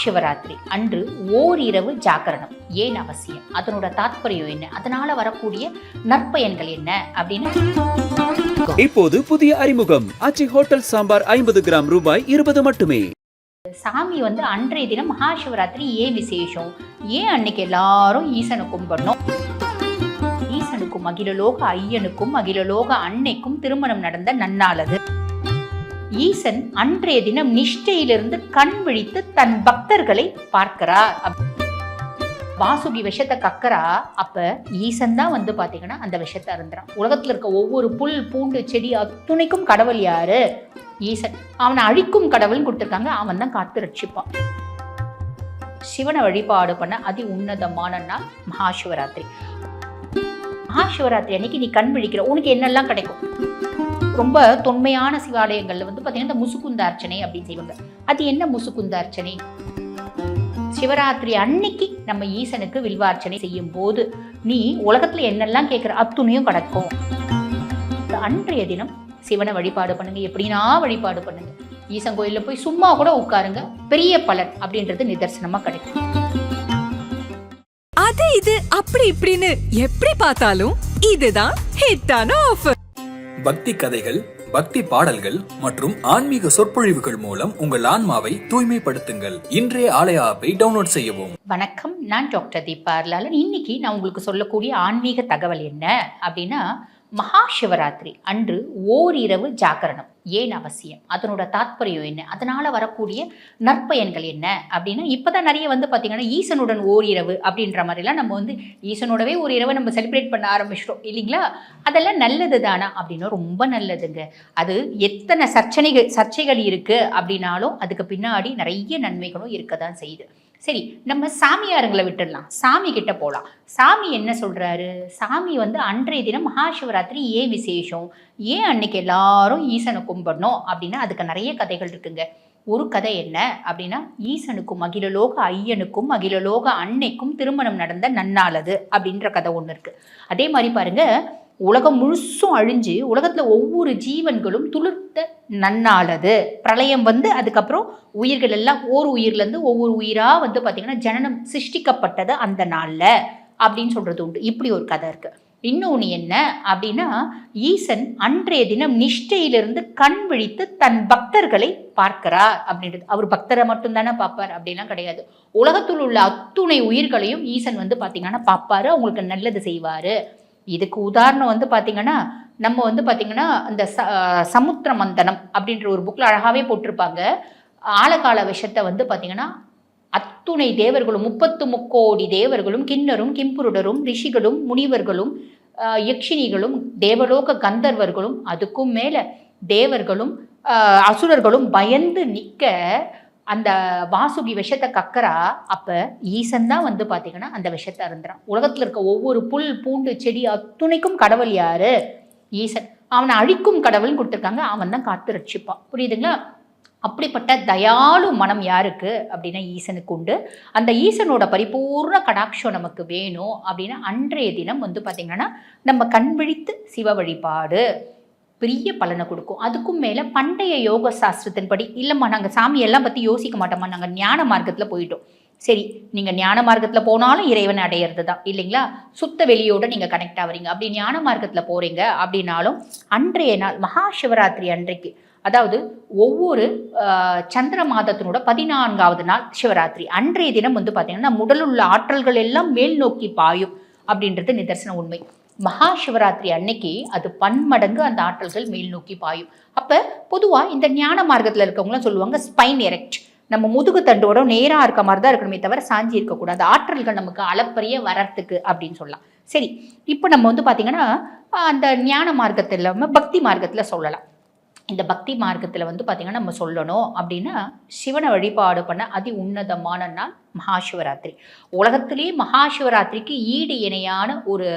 சிவராத்திரி அன்று ஓரிரவு ஜாகரணம் ஏன் அவசியம், அதனோட தாத்பரியம் என்ன, அதனால வரக்கூடிய நற்பயன்கள் என்ன அப்படின்னு இப்போது புதிய அறிமுகம் ஆச்சி ஹோட்டல் சாம்பார் 50 கிராம் ரூபாய் 20 மட்டுமே. சாமி அன்றைய தினம் மகாசிவராத்திரி ஏன் விசேஷம், ஏன் அன்னைக்கு எல்லாரும் ஈசனை கும்பிடணும், ஈசனுக்கும் அகிலலோக ஐயனுக்கும் அகிலலோக அன்னைக்கும் திருமணம் நடந்த நன்னாளது. ஈசன் அன்றைய தினம் நிஷ்டையிலிருந்து கண் விழித்து தன் பக்தர்களை பார்க்கிறார். வாசுகி விஷத்தை கக்கறா. அப்ப ஈசன் தான் பாத்தீங்கன்னா அந்த விஷத்தை அருந்துறான். உலகத்துல இருக்க ஒவ்வொரு புல் பூண்டு செடி அத்துணைக்கும் கடவுள் யாரு? ஈசன். அவனை அழிக்கும் கடவுள்னு கொடுத்திருக்காங்க. அவன் தான் காத்து ரட்சிப்பான். சிவனை வழிபாடு பண்ண அதி உன்னதமான நாள் மகாசிவராத்திரி. மகாசிவராத்திரி அன்னைக்கு நீ கண் விழிக்கிற உனக்கு என்னெல்லாம் கிடைக்கும்? ரொம்ப தொன்மையான சிவாலயங்கள்ல பாத்தீங்கன்னா இந்த முசுகுந்த அர்ச்சனை அப்படின்னு செய்வாங்க. அது என்ன முசுகுந்த அர்ச்சனை? சிவராத்திரி அன்னைக்கு நம்ம ஈசனுக்கு வில்வார்ச்சனை செய்யும் போது நீ உலகத்துல என்னெல்லாம் கேட்கிற அத்துணையும் கிடைக்கும். அன்றைய தினம் சிவனை வழிபாடு பண்ணுங்க. எப்படின்னா வழிபாடு பண்ணுங்க. ஈசன் கோயில்ல போய் சும்மா கூட உட்காருங்க, பெரிய பலன் அப்படின்றது நிதர்சனமா கிடைக்கும். அது இது அப்படி இப்படின்னு எப்படி பார்த்தாலும் இதுதான் ஹிட்டான ஆஃபர். பக்தி கதைகள், பக்தி பாடல்கள் மற்றும் ஆன்மீக சொற்பொழிவுகள் மூலம் உங்கள் ஆன்மாவை தூய்மைப்படுத்துங்கள். இன்றைய ஆலய ஆப்பை டவுன்லோட் செய்யவும். வணக்கம், நான் டாக்டர் தீபா அருளாளன். இன்னைக்கு நான் உங்களுக்கு சொல்லக்கூடிய ஆன்மீக தகவல் என்ன அப்படின்னா, மகாசிவராத்திரி அன்று ஓரிரவு ஜாகரணம் ஏன் அவசியம், அதனோட தாத்பரியம் என்ன, அதனால வரக்கூடிய நற்பயன்கள் என்ன அப்படின்னா, இப்பதான் நிறைய பாத்தீங்கன்னா ஈசனுடன் ஓரிரவு அப்படின்ற மாதிரிலாம் நம்ம ஈசனோடவே ஒரு இரவை நம்ம செலிப்ரேட் பண்ண ஆரம்பிச்சிட்டோம் இல்லைங்களா? அதெல்லாம் நல்லது தானா அப்படின்னா ரொம்ப நல்லதுங்க. அது எத்தனை சர்ச்சைகள் இருக்கு அப்படின்னாலும் அதுக்கு பின்னாடி நிறைய நன்மைகளும் இருக்கதான் செய்யுது. சரி, நம்ம சாமியாருங்களை விட்டுடலாம், சாமி கிட்ட போகலாம். சாமி என்ன சொல்றாரு? சாமி அன்றைய தினம் மகாசிவராத்திரி ஏன் விசேஷம், ஏன் அன்னைக்கு எல்லாரும் ஈசனை கும்பிடணும் அப்படின்னா அதுக்கு நிறைய கதைகள் இருக்குங்க. ஒரு கதை என்ன அப்படின்னா, ஈசனுக்கும் அகிலலோக ஐயனுக்கும் அகிலலோக அன்னைக்கும் திருமணம் நடந்த நன்னாளது அப்படின்ற கதை ஒன்று இருக்கு. அதே மாதிரி பாருங்க, உலகம் முழுசும் அழிஞ்சு உலகத்துல ஒவ்வொரு ஜீவன்களும் துளிர்த்த நன்னாளது. பிரளயம் அதுக்கப்புறம் உயிர்கள் எல்லாம் ஓர் உயிர்ல இருந்து ஒவ்வொரு உயிரா பாத்தீங்கன்னா ஜனனம் சிருஷ்டிக்கப்பட்டது அந்த நாள்ல அப்படின்னு சொல்றது உண்டு. இப்படி ஒரு கதை இருக்கு. இன்னொன்னு என்ன அப்படின்னா, ஈசன் அன்றைய தினம் நிஷ்டையிலிருந்து கண் விழித்து தன் பக்தர்களை பார்க்கிறார் அப்படின்றது. அவர் பக்தரை மட்டும் தானே பார்ப்பார் அப்படிலாம் கிடையாது. உலகத்தில் உள்ள அத்துணை உயிர்களையும் ஈசன் பாத்தீங்கன்னா பார்ப்பாரு, அவங்களுக்கு நல்லது செய்வாரு. இதுக்கு உதாரணம் பாத்தீங்கன்னா நம்ம பாத்தீங்கன்னா இந்த சமுத்திர மந்தனம் அப்படின்ற ஒரு புக்ல அழகாவே போட்டிருப்பாங்க. ஆழகால விஷத்தை பாத்தீங்கன்னா அத்துணை தேவர்களும் 33 கோடி தேவர்களும் கிண்ணரும் கிம்புருடரும் ரிஷிகளும் முனிவர்களும் யக்ஷினிகளும் தேவலோக கந்தர்வர்களும் அதுக்கும் மேல தேவர்களும் அசுரர்களும் பயந்து நிற்க அந்த வாசுகி விஷத்தை கக்கறா. அப்ப ஈசன் தான் பாத்தீங்கன்னா அந்த விஷத்தை அருந்துறான். உலகத்துல இருக்க ஒவ்வொரு புல் பூண்டு செடி அத்துணைக்கும் கடவுள் யாரு? ஈசன். அவனை அழிக்கும் கடவுள்னு கொடுத்துருக்காங்க. அவன் தான் காத்து ரட்சிப்பான். புரியுதுங்களா? அப்படிப்பட்ட தயாளு மனம் யாருக்கு அப்படின்னா ஈசனுக்கு உண்டு. அந்த ஈசனோட பரிபூர்ண கடாட்சம் நமக்கு வேணும் அப்படின்னா அன்றைய தினம் பாத்தீங்கன்னா நம்ம கண் விழித்து சிவ வழிபாடு பெரிய பலனை கொடுக்கும். அதுக்கும் மேலே பண்டைய யோக சாஸ்திரத்தின்படி, இல்லைம்மா நாங்கள் சாமியெல்லாம் பற்றி யோசிக்க மாட்டோம்மா, நாங்கள் ஞான மார்க்கத்தில் போயிட்டோம். சரி, நீங்கள் ஞான மார்க்கத்தில் போனாலும் இறைவனை அடையிறது தான் இல்லைங்களா? சுத்த வெளியோட நீங்கள் கனெக்ட் ஆகுறீங்க. அப்படி ஞான மார்க்கத்தில் போகிறீங்க அப்படின்னாலும் அன்றைய நாள் மகாசிவராத்திரி அன்றைக்கு, அதாவது ஒவ்வொரு சந்திர மாதத்தினோட 14வது நாள் சிவராத்திரி அன்றைய தினம் பார்த்தீங்கன்னா உடல் உள்ள ஆற்றல்கள் எல்லாம் மேல் நோக்கி பாயும் அப்படின்றது நிதர்சன உண்மை. மகாசிவராத்திரி அன்னைக்கு அது பன்மடங்கு அந்த ஆற்றல்கள் மேல் நோக்கி பாயும். அப்ப பொதுவா இந்த ஞான மார்க்கத்துல இருக்கவங்களாம் சொல்லுவாங்க ஸ்பைன் எரெக்ட், நம்ம முதுகு தண்டோட நேரா இருக்க மாதிரி தான் இருக்கணுமே தவிர சாஞ்சி இருக்கக்கூடாது, ஆற்றல்கள் நமக்கு அளப்பரிய வரத்துக்கு அப்படின்னு சொல்லலாம். சரி, இப்போ நம்ம பாத்தீங்கன்னா அந்த ஞான மார்க்கத்தில் இல்லாம பக்தி மார்க்கத்துல சொல்லலாம். இந்த பக்தி மார்க்கத்தில் பார்த்தீங்கன்னா நம்ம சொல்லணும் அப்படின்னா, சிவனை வழிபாடு பண்ண அதி உன்னதமான நாள் மகாசிவராத்திரி. உலகத்திலேயே மகாசிவராத்திரிக்கு ஈடு இணையான ஒரு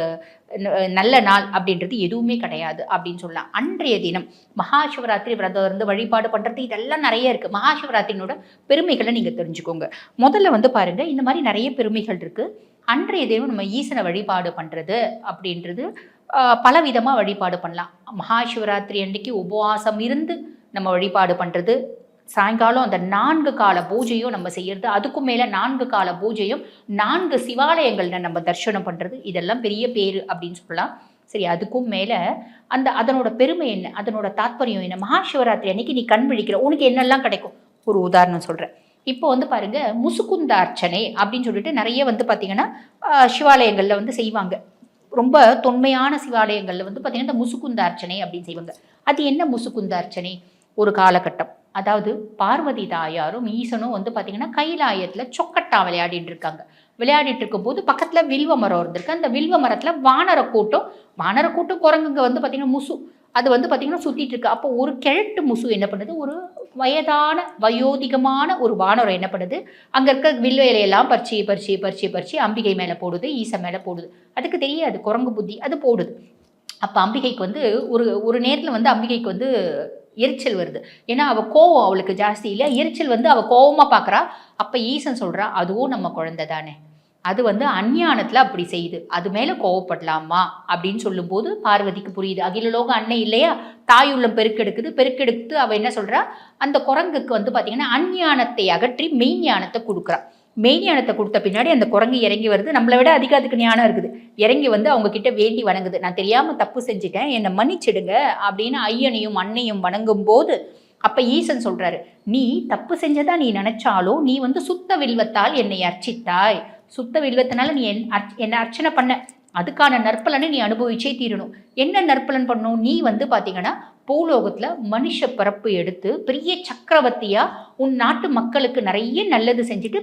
நல்ல நாள் அப்படின்றது எதுவுமே கிடையாது அப்படின்னு சொல்லலாம். அன்றைய தினம் மகாசிவராத்திரி விரதம் இருந்து வழிபாடு பண்ணுறது இதெல்லாம் நிறைய இருக்குது. மகாசிவராத்திரியோட பெருமைகளை நீங்கள் தெரிஞ்சுக்கோங்க. முதல்ல பாருங்க, இந்த மாதிரி நிறைய பெருமைகள் இருக்குது. அன்றைய தினம் நம்ம ஈசனை வழிபாடு பண்ணுறது அப்படின்றது பல விதமாக வழிபாடு பண்ணலாம். மகாசிவராத்திரி அன்றைக்கு உபவாசம் இருந்து நம்ம வழிபாடு பண்ணுறது சாயங்காலம் அந்த 4 கால பூஜையும் நம்ம செய்யறது, அதுக்கும் மேலே 4 கால பூஜையும் 4 சிவாலயங்கள்ல நம்ம தரிசனம் பண்ணுறது, இதெல்லாம் பெரிய பேர் அப்படின்னு சொல்லலாம். சரி, அதுக்கும் மேலே அதனோட பெருமை என்ன, அதனோட தாத்பரியம் என்ன, மகாசிவராத்திரி அன்னைக்கு நீ கண் விழிக்கிற உனக்கு என்னெல்லாம் கிடைக்கும். ஒரு உதாரணம் சொல்கிறேன். இப்போ பாருங்க, முசுகுந்த அர்ச்சனை அப்படின்னு சொல்லிட்டு நிறைய பார்த்தீங்கன்னா சிவாலயங்களில் செய்வாங்க. ரொம்ப தொன்மையான சிவாலயங்களில் பார்த்தீங்கன்னா இந்த முசுகுந்த அர்ச்சனை அப்படின்னு செய்வாங்க. அது என்ன முசுகுந்த அர்ச்சனை? ஒரு காலகட்டம், அதாவது பார்வதி தாயாரும் ஈசனும் பார்த்தீங்கன்னா கைலாயத்தில் சொக்கட்டா விளையாடிட்டு இருக்காங்க. விளையாடிட்டு இருக்கும்போது பக்கத்தில் வில்வ மரம் இருந்திருக்கு. அந்த வில்வ மரத்தில் வானர கூட்டம் குரங்குங்க பார்த்தீங்கன்னா முசு அது பார்த்தீங்கன்னா சுற்றிட்டு இருக்கு. அப்போ ஒரு கிழட்டு முசு என்ன பண்ணுது, ஒரு வயதான வயோதிகமான ஒரு வானரம் என்ன பண்ணுது, அங்கே இருக்க வில்வேலையெல்லாம் பறிச்சு அம்பிகை மேலே போடுது, ஈசன் மேலே போடுது. அதுக்கு தெரியாது, குரங்கு புத்தி, அது போடுது. அப்போ அம்பிகைக்கு ஒரு நேரத்தில் அம்பிகைக்கு எரிச்சல் வருது. ஏன்னா அவள் கோவம் அவளுக்கு ஜாஸ்தி இல்லை, எரிச்சல் அவள் கோவமாக பார்க்குறா. அப்போ ஈசன் சொல்கிறா, அதுவும் நம்ம குழந்தை தானே, அது அஞ்ஞானத்தில் அப்படி செய்யுது, அது மேலே கோவப்படலாமா அப்படின்னு சொல்லும்போது பார்வதிக்கு புரியுது. அகிலலோக அன்னை இல்லையா, தாயுள்ளம் பெருக்கெடுத்து அவள் என்ன சொல்கிறா, அந்த குரங்குக்கு பார்த்தீங்கன்னா அஞ்ஞானத்தை அகற்றி மெய்ஞானத்தை கொடுக்குறா. மெய்ஞானத்தை கொடுத்த பின்னாடி அந்த குரங்கு இறங்கி வருது. நம்மளை விட அதிக அதுக்கு ஞானம் இருக்குது. இறங்கி அவங்க கிட்ட வேண்டி வணங்குது. நான் தெரியாமல் தப்பு செஞ்சுட்டேன், என்னை மன்னிச்சிடுங்க அப்படின்னு ஐயனையும் அன்னையும் வணங்கும் போது அப்போ ஈசன் சொல்கிறாரு, நீ தப்பு செஞ்சதா நீ நினைச்சாலும் நீ சுத்த வில்வத்தால் என்னை அர்ச்சித்தாய், சுத்த வில்வத்தினால நீ என்ன அர்ச்சனை பண்ண, அதுக்கான நற்பலனை நீ அனுபவிச்சே தீரணும். என்ன நற்பலன் பண்ணும், நீ பார்த்தீங்கன்னா பூலோகத்தில் மனுஷ பிறப்பு எடுத்து பெரிய சக்கரவர்த்தியா உன் நாட்டு மக்களுக்கு நிறைய நல்லது செஞ்சுட்டு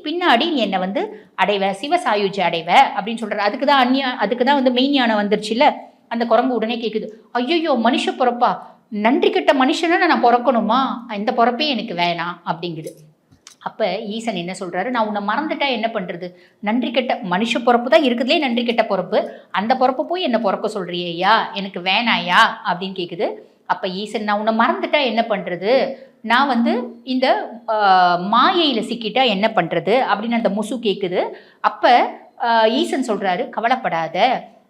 பின்னாடி நீ என்னை அடைவ, சிவசாயுஜ அடைவ அப்படின்னு சொல்ற. அதுக்கு தான் மெய்ஞானம் வந்துருச்சுல்ல. அந்த குரங்கு உடனே கேட்குது, ஐயோ மனுஷ பிறப்பா, நன்றி கெட்ட மனுஷனா நான் பிறக்கணுமா, இந்த பிறப்பே எனக்கு வேணாம் அப்படிங்குது. அப்போ ஈசன் என்ன சொல்கிறாரு, நான் உன்னை மறந்துட்டா என்ன பண்ணுறது, நன்றி கெட்ட மனுஷ பிறப்பு தான் இருக்குதுலே நன்றி கெட்ட பிறப்பு, அந்த பிறப்பை போய் என்னை பிறக்க சொல்கிறியா, எனக்கு வேணாயா அப்படின்னு கேட்குது. அப்போ ஈசன், நான் உன்னை மறந்துட்டா என்ன பண்ணுறது, நான் இந்த மாயையில் சிக்கிட்டா என்ன பண்ணுறது அப்படின்னு அந்த முசு கேட்குது. அப்போ ஈசன் சொல்கிறாரு, கவலைப்படாத,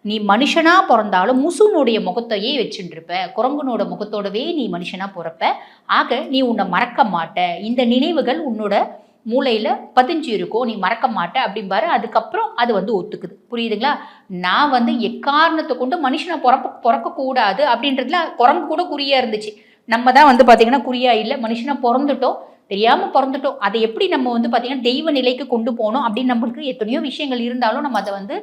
நீ மனுஷனா பிறந்தாலும் முசுனுடைய முகத்தையே வச்சுருப்ப, குரங்குனோட முகத்தோடவே நீ மனுஷனா பிறப்ப. ஆக நீ உன்னை மறக்க மாட்ட, இந்த நினைவுகள் உன்னோட மூளையில் பதிஞ்சு இருக்கும், நீ மறக்க மாட்ட அப்படிம்பாரு. அதுக்கப்புறம் அது ஒத்துக்குது. புரியுதுங்களா? நான் எக்காரணத்தை கொண்டு மனுஷனை பிறக்கக்கூடாது அப்படின்றதுல குரங்கு கூட குறியா இருந்துச்சு. நம்ம தான் பார்த்தீங்கன்னா குறியா இல்லை, மனுஷனா பிறந்துட்டோம், தெரியாமல் பிறந்துட்டோம். அதை எப்படி நம்ம பார்த்தீங்கன்னா தெய்வ நிலைக்கு கொண்டு போகணும் அப்படின்னு நம்மளுக்கு எத்தனையோ விஷயங்கள் இருந்தாலும் நம்ம அதை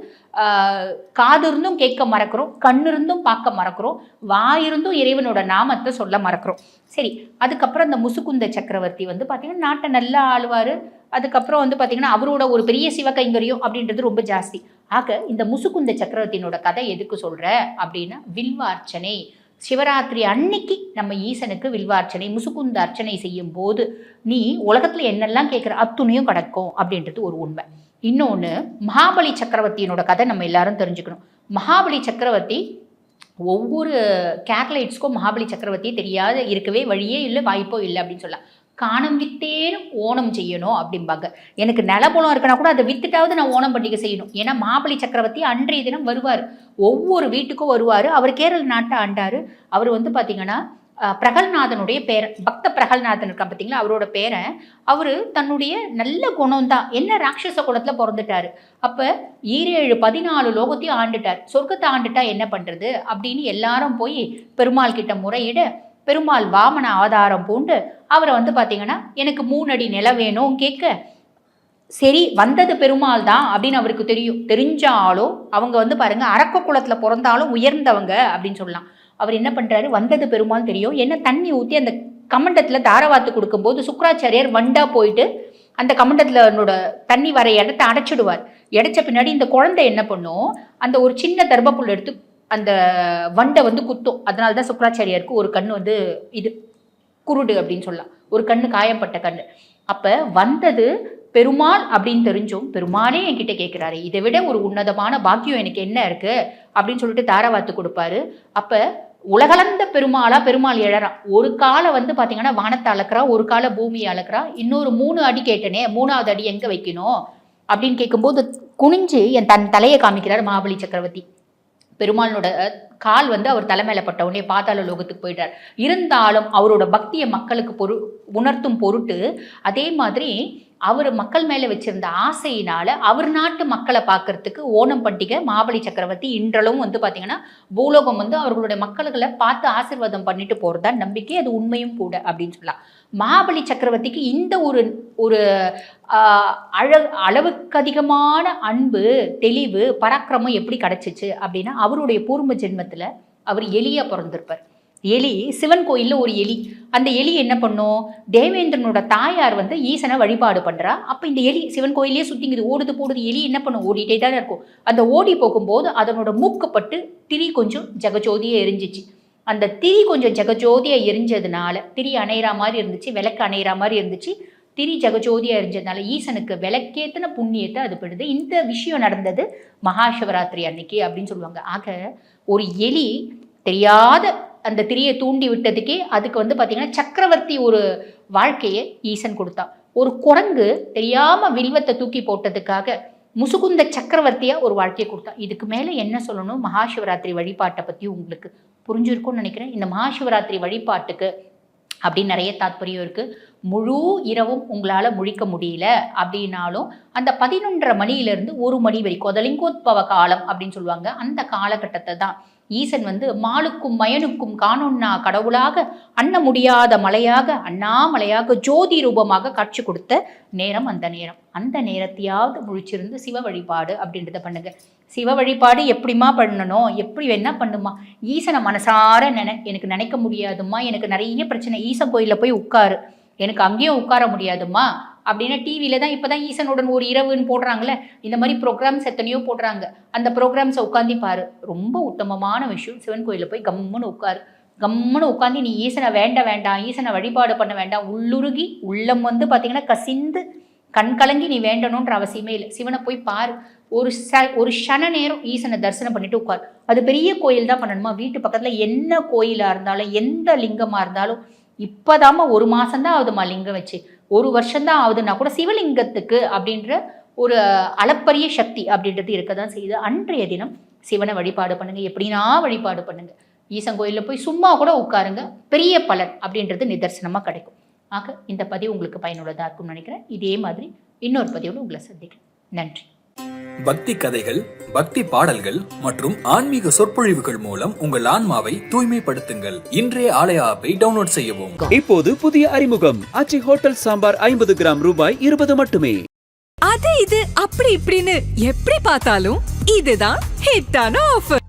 காது இருந்தும் கேட்க மறக்கிறோம், கண்ணு இருந்தும் பார்க்க மறக்கிறோம், வாயிருந்தும் இறைவனோட நாமத்தை சொல்ல மறக்கிறோம். சரி, அதுக்கப்புறம் அந்த முசுகுந்த சக்கரவர்த்தி பார்த்தீங்கன்னா நாட்டை நல்லா ஆளுவார். அதுக்கப்புறம் பார்த்தீங்கன்னா அவரோட ஒரு பெரிய சிவகைங்கரியம் அப்படின்றது ரொம்ப ஜாஸ்தி. ஆக இந்த முசுகுந்த சக்கரவர்த்தியினோட கதை எதுக்கு சொல்கிற அப்படின்னா, வில்வ அர்ச்சனை, சிவராத்திரி அன்னைக்கு நம்ம ஈசனுக்கு வில்வார்ச்சனை, முசுகுந்த அர்ச்சனை செய்யும் போது நீ உலகத்தில் என்னெல்லாம் கேட்குற அத்துணையும் கிடக்கும் அப்படின்றது ஒரு உண்மை. இன்னொன்று, மகாபலி சக்கரவர்த்தியினோட கதை நம்ம எல்லாரும் தெரிஞ்சுக்கணும். மகாபலி சக்கரவர்த்தி, ஒவ்வொரு கேரளைட்ஸ்க்கும் மகாபலி சக்கரவர்த்தியே தெரியாத இருக்கவே வழியே இல்லை, வாய்ப்போ இல்லை அப்படின்னு சொல்லலாம். காணம் வித்தேனும் ஓணம் செய்யணும் அப்படிம்பாங்க. எனக்கு நிலபுலம் இருக்குன்னா கூட அதை வித்துட்டாவது நான் ஓணம் பண்டிகை செய்யணும். ஏன்னா மகாபலி சக்கரவர்த்தி அன்றைய தினம் வருவார், ஒவ்வொரு வீட்டுக்கும் வருவார். அவர் கேரள நாட்டை ஆண்டார். அவர் பார்த்தீங்கன்னா பிரகல்நாதனுடைய பேரன், பக்த பிரகல்நாதன் இருக்கா பார்த்தீங்களா, அவரோட பேரன். அவர் தன்னுடைய நல்ல குணம் தான், என்ன ராட்சச குலத்தில் பிறந்துட்டாரு. அப்போ 14 லோகத்தையும் ஆண்டுட்டார். சொர்க்கத்தை ஆண்டுட்டா என்ன பண்ணுறது அப்படின்னு எல்லாரும் போய் பெருமாள் கிட்ட முறையிட, பெருமாள் வாமன அவதாரம் பூண்டு அவரை பார்த்தீங்கன்னா எனக்கு 3 அடி நிலம் வேணும் கேட்க, சரி வந்தது பெருமாள் தான் அப்படின்னு அவருக்கு தெரியும். தெரிஞ்சாலும் அவங்க பாருங்க அரக்க குலத்தில் பிறந்தாலும் உயர்ந்தவங்க அப்படின்னு சொல்லலாம். அவர் என்ன பண்ணுறாரு, வந்தது பெருமாள் தெரியும், என்ன தண்ணி ஊற்றி அந்த கமண்டத்தில் தாரவாத்து கொடுக்கும்போது சுக்கராச்சாரியார் வண்டா போயிட்டு அந்த கமண்டத்தில் தண்ணி வர இடத்த அடைச்சிடுவார். அடைச்ச பின்னாடி இந்த குழந்தை என்ன பண்ணும், அந்த ஒரு சின்ன தர்பப்புல் எடுத்து அந்த வண்டை குத்தும். அதனால தான் சுக்கராச்சாரியாருக்கு ஒரு கண்ணு இது குருடு அப்படின்னு சொல்லலாம், ஒரு கண்ணு காயப்பட்ட கண்ணு. அப்போ வந்தது பெருமாள் அப்படின்னு தெரிஞ்சும் பெருமாளே என்கிட்ட கேட்குறாரு, இதை விட ஒரு உன்னதமான பாக்கியம் எனக்கு என்ன இருக்கு அப்படின்னு சொல்லிட்டு தாரவாத்து கொடுப்பாரு. அப்போ உலகளந்த பெருமாள் எழறான். ஒரு காலை பார்த்தீங்கன்னா வானத்தை அளக்குறா, ஒரு காலை பூமியை அளக்குறா, இன்னொரு 3 அடி கேட்டனே, 3வது அடி எங்கே வைக்கணும் அப்படின்னு கேட்கும்போது குனிஞ்சு தன் தலையை காமிக்கிறார் மகாபலி சக்கரவர்த்தி. பெருமாளோட கால் வந்து அவர் தலைமையில பட்ட உடனே பாதாள லோகத்துக்கு போயிட்டார். இருந்தாலும் அவரோட பக்தியை மக்களுக்கு உணர்த்தும் பொருட்டு அதே மாதிரி அவர் மக்கள் மேல வச்சிருந்த ஆசையினால அவர் நாட்டு மக்களை பார்க்கறதுக்கு ஓணம் பண்டிகை மாபலி சக்கரவர்த்தி இன்றளவும் வந்து பாத்தீங்கன்னா பூலோகம் வந்து அவர்களுடைய மக்கள்களை பார்த்து ஆசீர்வாதம் பண்ணிட்டு போறதா நம்பிக்கை, அது உண்மையும் கூட அப்படின்னு சொல்லலாம். மகாபலி சக்கரவர்த்திக்கு இந்த ஒரு அளவுக்கு அதிகமான அன்பு, தெளிவு, பராக்கிரமம் எப்படி கிடைச்சிச்சு அப்படின்னா அவருடைய பூர்வ ஜென்மத்துல அவர் எலியா பிறந்திருப்பார். எலி, சிவன் கோயில்ல ஒரு எலி. அந்த எலி என்ன பண்ணும், தேவேந்திரனோட தாயார் வந்து ஈசனை வழிபாடு பண்றா. அப்ப இந்த எலி சிவன் கோயிலே சுத்திங்குது, ஓடுது போடுது. எலி என்ன பண்ணும், ஓடிட்டே தானே இருக்கும். அந்த ஓடி போகும்போது அதனோட மூக்கப்பட்டு திரி கொஞ்சம் ஜெகஜோதியை எரிஞ்சிச்சு. அந்த திரி கொஞ்சம் ஜெகஜோதியை எரிஞ்சதுனால திரி அணையிற மாதிரி இருந்துச்சு, விளக்கு அணையிற மாதிரி இருந்துச்சு. திரி ஜெகஜோதியா எரிஞ்சதுனால ஈசனுக்கு விளக்கேத்தின புண்ணியத்தை அது படுது. இந்த விஷயம் நடந்தது மகாசிவராத்திரி அன்னைக்கு அப்படின்னு சொல்லுவாங்க. ஆக ஒரு எலி தெரியாத அந்த திரியை தூண்டி விட்டதுக்கே அதுக்கு வந்து பார்த்தீங்கன்னா சக்கரவர்த்தி ஒரு வாழ்க்கையை ஈசன் கொடுத்தா. ஒரு குரங்கு தெரியாம வில்வத்தை தூக்கி போட்டதுக்காக முசுகுந்த சக்கரவர்த்தியா ஒரு வாழ்க்கையை கொடுத்தா. இதுக்கு மேல என்ன சொல்லணும், மகாசிவராத்திரி வழிபாட்டை பத்தி உங்களுக்கு புரிஞ்சிருக்கும்னு நினைக்கிறேன். இந்த மகாசிவராத்திரி வழிபாட்டுக்கு அப்படின்னு நிறைய தாத்பரியம் இருக்கு. முழு இரவும் உங்களால முழிக்க முடியல அப்படின்னாலும் அந்த 11:30 மணியிலிருந்து 1 மணி வரை கொதலிங்கோத்பவ காலம் அப்படின்னு சொல்லுவாங்க. அந்த காலகட்டத்தை தான் ஈசன் வந்து மாலுக்கும் மயனுக்கும் காணொன்னா கடவுளாக, அண்ண முடியாத மலையாக, அண்ணாமலையாக, ஜோதி ரூபமாக காட்சி கொடுத்த நேரம் அந்த நேரம். அந்த நேரத்தையாவது முழிச்சிருந்து சிவ வழிபாடு அப்படின்றத பண்ணுங்க. சிவ வழிபாடு எப்படிமா பண்ணணும், எப்படி வேணா பண்ணுமா. ஈசனை மனசார எனக்கு நினைக்க முடியாதுமா, எனக்கு நிறைய பிரச்சனை, ஈசன் கோயிலில் போய் உட்காரு, எனக்கு அங்கேயும் உட்கார முடியாதுமா அப்படின்னா டிவியில தான் இப்போதான் ஈசனுடன் ஒரு இரவுன்னு போடுறாங்களே, இந்த மாதிரி ப்ரோக்ராம்ஸ் எத்தனையோ போடுறாங்க. அந்த ப்ரோக்ராம்ஸை உட்காந்து பாரு, ரொம்ப உத்தமமான விஷயம். சிவன் கோயிலில் போய் கம்முன்னு உட்காரு, கம்முன்னு உட்காந்து நீ ஈசனை வேண்டாம், ஈசனை வழிபாடு பண்ண வேண்டாம், உள்ளுருகி உள்ளம் வந்து பார்த்தீங்கன்னா கசிந்து கண் கலங்கி நீ வேண்டணுன்ற அவசியமே இல்லை. சிவனை போய் பாரு, ஒரு க்ஷண நேரம் ஈசனை தரிசனம் பண்ணிட்டு உட்காரு. அது பெரிய கோயில் தான் பண்ணணுமா, வீட்டு பக்கத்தில் என்ன கோயிலாக இருந்தாலும் எந்த லிங்கமாக இருந்தாலும் இப்போதாம 1 மாதம்தான் ஆகுதுமா லிங்கம் வச்சு, 1 வருஷம்தான் ஆகுதுன்னா கூட சிவலிங்கத்துக்கு அப்படின்ற ஒரு அளப்பரிய சக்தி அப்படின்றது இருக்க தான் செய்யுது. அன்றைய தினம் சிவனை வழிபாடு பண்ணுங்க, எப்படின்னா வழிபாடு பண்ணுங்க. ஈசன் கோயிலில் போய் சும்மா கூட உட்காருங்க, பெரிய பலன் அப்படின்றது நிதர்சனமாக கிடைக்கும். ஆக இந்த பதிவு உங்களுக்கு பயனுள்ளதாக இருக்கும்னு நினைக்கிறேன். இதே மாதிரி இன்னொரு பதிவோடு உங்களை சந்திக்கிறேன். நன்றி. பக்தி கதைகள், பக்தி பாடல்கள் மற்றும் ஆன்மீக சொற்பொழிவுகள் மூலம் உங்கள் ஆன்மாவை தூய்மைப்படுத்துங்கள். இன்றைய ஆலய ஆப்பை டவுன்லோட் செய்யவும். இப்போது புதிய அறிமுகம் ஆச்சி ஹோட்டல் சாம்பார் 50 கிராம் ரூபாய் 20 மட்டுமே. அது இது அப்படி இப்படின்னு எப்படி பார்த்தாலும் இதுதான் ஹிட்டான ஆஃபர்.